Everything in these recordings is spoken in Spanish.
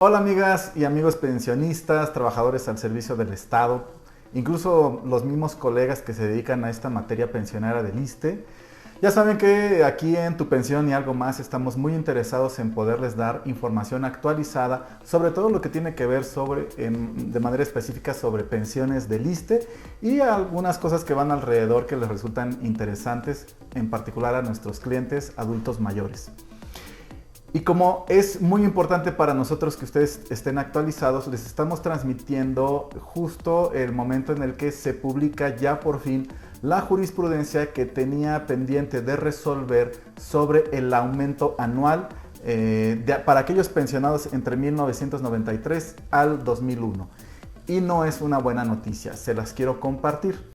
Hola amigas y amigos pensionistas, trabajadores al servicio del Estado, incluso los mismos colegas que se dedican a esta materia pensionera del ISSSTE. Ya saben que aquí en Tu Pensión y Algo Más estamos muy interesados en poderles dar información actualizada sobre todo lo que tiene que ver de manera específica sobre pensiones del ISSSTE y algunas cosas que van alrededor que les resultan interesantes, en particular a nuestros clientes adultos mayores. Y como es muy importante para nosotros que ustedes estén actualizados, les estamos transmitiendo justo el momento en el que se publica ya por fin la jurisprudencia que tenía pendiente de resolver sobre el aumento anual para aquellos pensionados entre 1993 al 2001. Y no es una buena noticia, se las quiero compartir.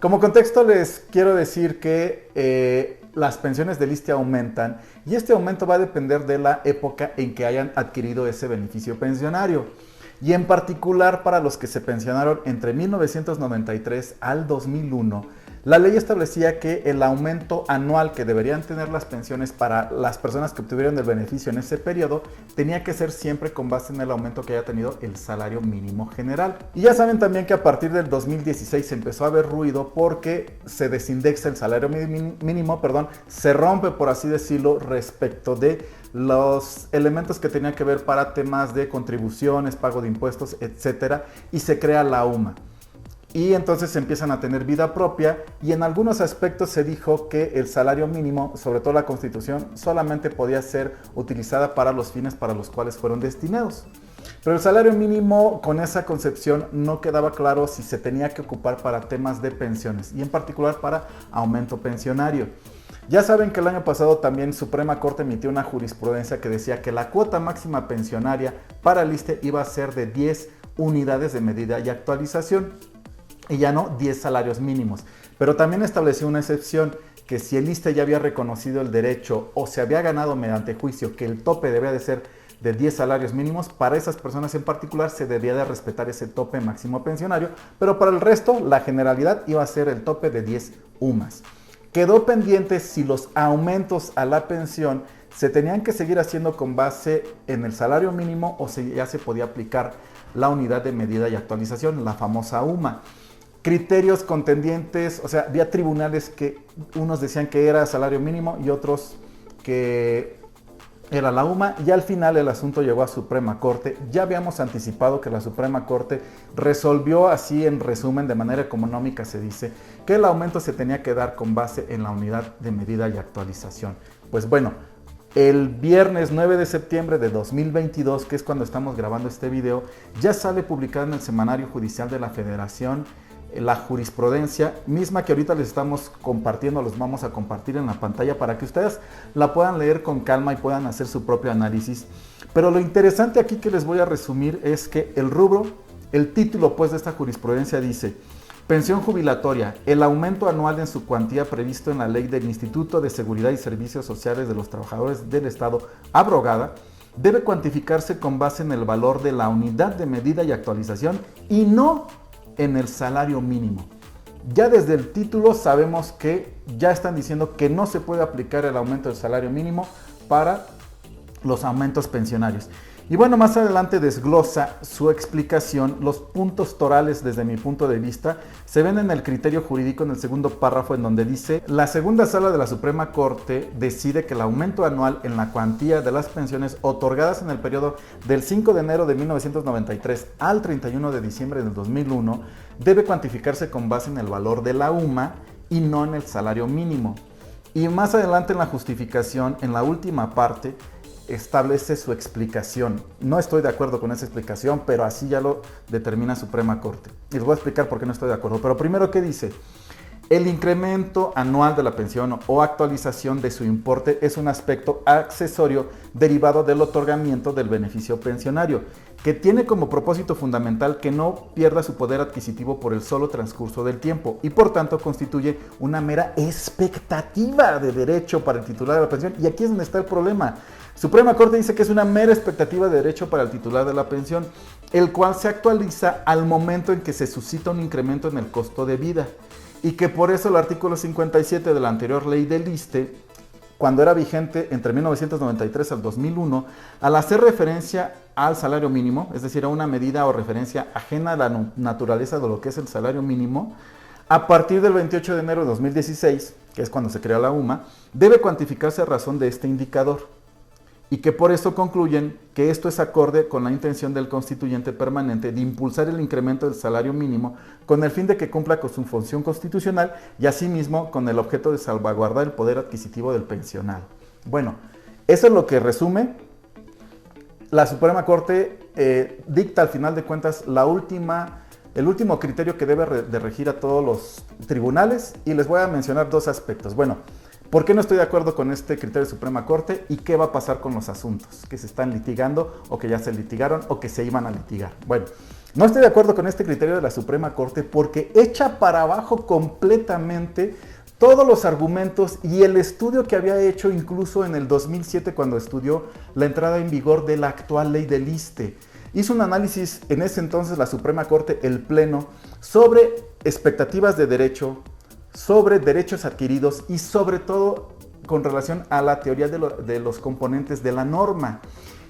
Como contexto les quiero decir que las pensiones del ISSSTE aumentan y este aumento va a depender de la época en que hayan adquirido ese beneficio pensionario. Y en particular para los que se pensionaron entre 1993 al 2001, la ley establecía que el aumento anual que deberían tener las pensiones para las personas que obtuvieron el beneficio en ese periodo tenía que ser siempre con base en el aumento que haya tenido el salario mínimo general. Y ya saben también que a partir del 2016 se empezó a ver ruido porque se desindexa el salario mínimo, se rompe, por así decirlo, respecto de los elementos que tenían que ver para temas de contribuciones, pago de impuestos, etcétera, y se crea la UMA. Y entonces empiezan a tener vida propia y en algunos aspectos se dijo que el salario mínimo, sobre todo la Constitución, solamente podía ser utilizada para los fines para los cuales fueron destinados. Pero el salario mínimo, con esa concepción, no quedaba claro si se tenía que ocupar para temas de pensiones y en particular para aumento pensionario. Ya saben que el año pasado también Suprema Corte emitió una jurisprudencia que decía que la cuota máxima pensionaria para el ISSSTE iba a ser de 10 unidades de medida y actualización y ya no 10 salarios mínimos. Pero también estableció una excepción que si el ISSSTE ya había reconocido el derecho o se había ganado mediante juicio que el tope debía de ser de 10 salarios mínimos, para esas personas en particular se debía de respetar ese tope máximo pensionario, pero para el resto la generalidad iba a ser el tope de 10 UMAS. Quedó pendiente si los aumentos a la pensión se tenían que seguir haciendo con base en el salario mínimo o si ya se podía aplicar la unidad de medida y actualización, la famosa UMA. Criterios contendientes, o sea, había tribunales que unos decían que era salario mínimo y otros que era la UMA, y al final el asunto llegó a Suprema Corte. Ya habíamos anticipado que la Suprema Corte resolvió así, en resumen, de manera económica se dice, que el aumento se tenía que dar con base en la unidad de medida y actualización. Pues bueno, el viernes 9 de septiembre de 2022, que es cuando estamos grabando este video, ya sale publicada en el Semanario Judicial de la Federación la jurisprudencia misma que ahorita les estamos compartiendo, los vamos a compartir en la pantalla para que ustedes la puedan leer con calma y puedan hacer su propio análisis. Pero lo interesante aquí que les voy a resumir es que el rubro, el título pues de esta jurisprudencia dice: pensión jubilatoria, el aumento anual en su cuantía previsto en la ley del Instituto de Seguridad y Servicios Sociales de los Trabajadores del Estado, abrogada, debe cuantificarse con base en el valor de la unidad de medida y actualización y no en el salario mínimo. Ya desde el título sabemos que ya están diciendo que no se puede aplicar el aumento del salario mínimo para los aumentos pensionarios. Y bueno, más adelante desglosa su explicación. Los puntos torales desde mi punto de vista se ven en el criterio jurídico en el segundo párrafo, en donde dice: la segunda sala de la Suprema Corte decide que el aumento anual en la cuantía de las pensiones otorgadas en el periodo del 5 de enero de 1993 al 31 de diciembre del 2001 debe cuantificarse con base en el valor de la UMA y no en el salario mínimo. Y más adelante en la justificación, en la última parte, establece su explicación. No estoy de acuerdo con esa explicación, pero así ya lo determina Suprema Corte. Y les voy a explicar por qué no estoy de acuerdo. Pero primero, ¿qué dice? El incremento anual de la pensión o actualización de su importe es un aspecto accesorio derivado del otorgamiento del beneficio pensionario, que tiene como propósito fundamental que no pierda su poder adquisitivo por el solo transcurso del tiempo y por tanto constituye una mera expectativa de derecho para el titular de la pensión. Y aquí es donde está el problema. Suprema Corte dice que es una mera expectativa de derecho para el titular de la pensión, el cual se actualiza al momento en que se suscita un incremento en el costo de vida, y que por eso el artículo 57 de la anterior ley del ISSSTE cuando era vigente entre 1993 al 2001, al hacer referencia al salario mínimo, es decir, a una medida o referencia ajena a la naturaleza de lo que es el salario mínimo, a partir del 28 de enero de 2016, que es cuando se creó la UMA, debe cuantificarse a razón de este indicador, y que por eso concluyen que esto es acorde con la intención del constituyente permanente de impulsar el incremento del salario mínimo con el fin de que cumpla con su función constitucional y asimismo con el objeto de salvaguardar el poder adquisitivo del pensionado. Bueno, eso es lo que resume. La Suprema Corte dicta al final de cuentas el último criterio que debe de regir a todos los tribunales, y les voy a mencionar dos aspectos. Bueno, ¿por qué no estoy de acuerdo con este criterio de Suprema Corte y qué va a pasar con los asuntos que se están litigando o que ya se litigaron o que se iban a litigar? Bueno, no estoy de acuerdo con este criterio de la Suprema Corte porque echa para abajo completamente todos los argumentos y el estudio que había hecho incluso en el 2007 cuando estudió la entrada en vigor de la actual ley del ISSSTE. Hizo un análisis en ese entonces la Suprema Corte, el Pleno, sobre expectativas de derecho, sobre derechos adquiridos y sobre todo con relación a la teoría de los componentes de la norma.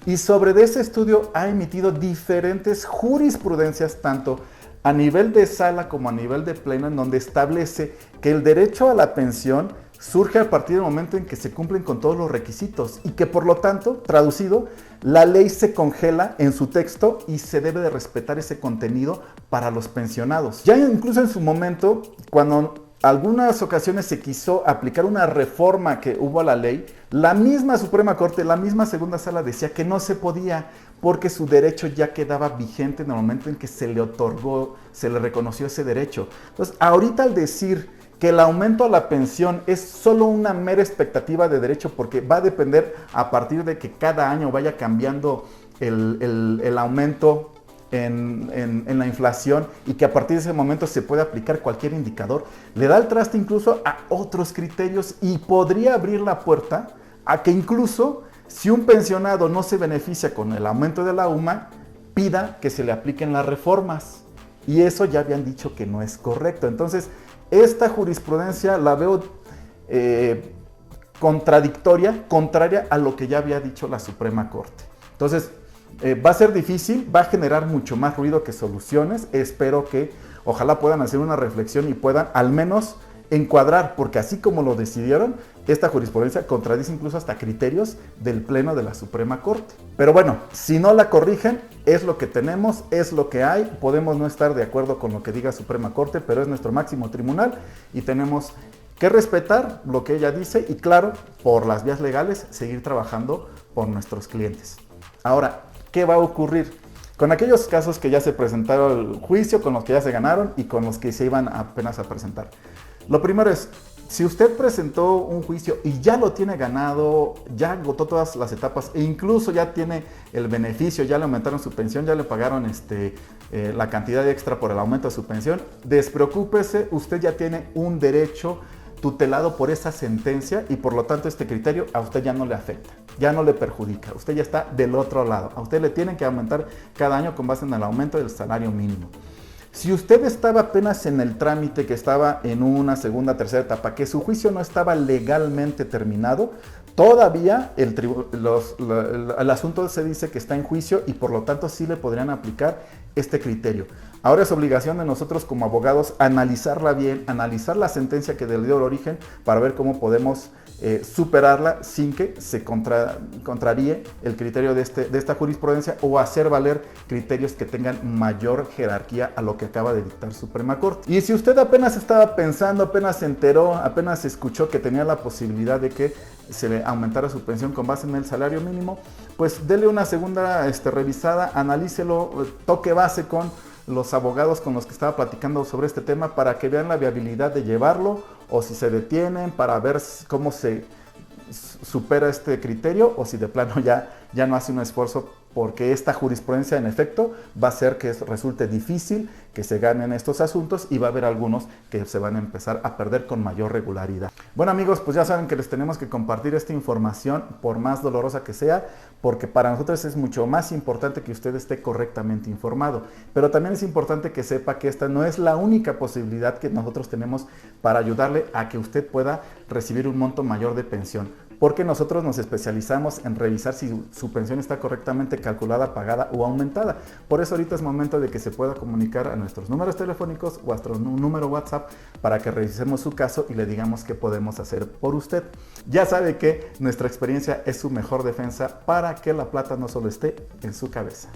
Y sobre ese estudio ha emitido diferentes jurisprudencias, tanto a nivel de sala como a nivel de pleno, en donde establece que el derecho a la pensión surge a partir del momento en que se cumplen con todos los requisitos y que por lo tanto, traducido, la ley se congela en su texto y se debe de respetar ese contenido para los pensionados. Ya incluso en su momento, cuando algunas ocasiones se quiso aplicar una reforma que hubo a la ley, la misma Suprema Corte, la misma segunda sala decía que no se podía porque su derecho ya quedaba vigente en el momento en que se le otorgó, se le reconoció ese derecho. Entonces, ahorita al decir que el aumento a la pensión es solo una mera expectativa de derecho porque va a depender a partir de que cada año vaya cambiando el aumento en la inflación y que a partir de ese momento se puede aplicar cualquier indicador, le da el traste incluso a otros criterios y podría abrir la puerta a que incluso si un pensionado no se beneficia con el aumento de la UMA, pida que se le apliquen las reformas. Y eso ya habían dicho que no es correcto. Entonces, esta jurisprudencia la veo contraria a lo que ya había dicho la Suprema Corte. Entonces, va a ser difícil, va a generar mucho más ruido que soluciones. Espero que ojalá puedan hacer una reflexión y puedan al menos encuadrar, porque así como lo decidieron, esta jurisprudencia contradice incluso hasta criterios del Pleno de la Suprema Corte. Pero bueno, si no la corrigen, es lo que tenemos, es lo que hay. Podemos no estar de acuerdo con lo que diga Suprema Corte, pero es nuestro máximo tribunal y tenemos que respetar lo que ella dice y, claro, por las vías legales, seguir trabajando por nuestros clientes. Ahora, ¿qué va a ocurrir con aquellos casos que ya se presentaron al juicio, con los que ya se ganaron y con los que se iban apenas a presentar? Lo primero es, si usted presentó un juicio y ya lo tiene ganado, ya agotó todas las etapas e incluso ya tiene el beneficio, ya le aumentaron su pensión, ya le pagaron la cantidad extra por el aumento de su pensión, despreocúpese, usted ya tiene un derecho tutelado por esa sentencia y por lo tanto este criterio a usted ya no le afecta, ya no le perjudica, usted ya está del otro lado, a usted le tienen que aumentar cada año con base en el aumento del salario mínimo. Si usted estaba apenas en el trámite, que estaba en una segunda, tercera etapa, que su juicio no estaba legalmente terminado, todavía el asunto se dice que está en juicio y por lo tanto sí le podrían aplicar este criterio. Ahora es obligación de nosotros como abogados analizarla bien, analizar la sentencia que le dio el origen para ver cómo podemos superarla sin que se contraríe el criterio de esta jurisprudencia o hacer valer criterios que tengan mayor jerarquía a lo que acaba de dictar Suprema Corte. Y si usted apenas estaba pensando, apenas se enteró, apenas escuchó que tenía la posibilidad de que se le aumentara su pensión con base en el salario mínimo, pues dele una segunda revisada, analícelo, toque base con los abogados con los que estaba platicando sobre este tema para que vean la viabilidad de llevarlo o si se detienen para ver cómo se supera este criterio o si de plano ya no hace un esfuerzo, porque esta jurisprudencia en efecto va a hacer que resulte difícil que se ganen estos asuntos y va a haber algunos que se van a empezar a perder con mayor regularidad. Bueno amigos, pues ya saben que les tenemos que compartir esta información por más dolorosa que sea, porque para nosotros es mucho más importante que usted esté correctamente informado, pero también es importante que sepa que esta no es la única posibilidad que nosotros tenemos para ayudarle a que usted pueda recibir un monto mayor de pensión. porque nosotros nos especializamos en revisar si su pensión está correctamente calculada, pagada o aumentada. Por eso ahorita es momento de que se pueda comunicar a nuestros números telefónicos o a nuestro número WhatsApp para que revisemos su caso y le digamos qué podemos hacer por usted. Ya sabe que nuestra experiencia es su mejor defensa para que la plata no solo esté en su cabeza.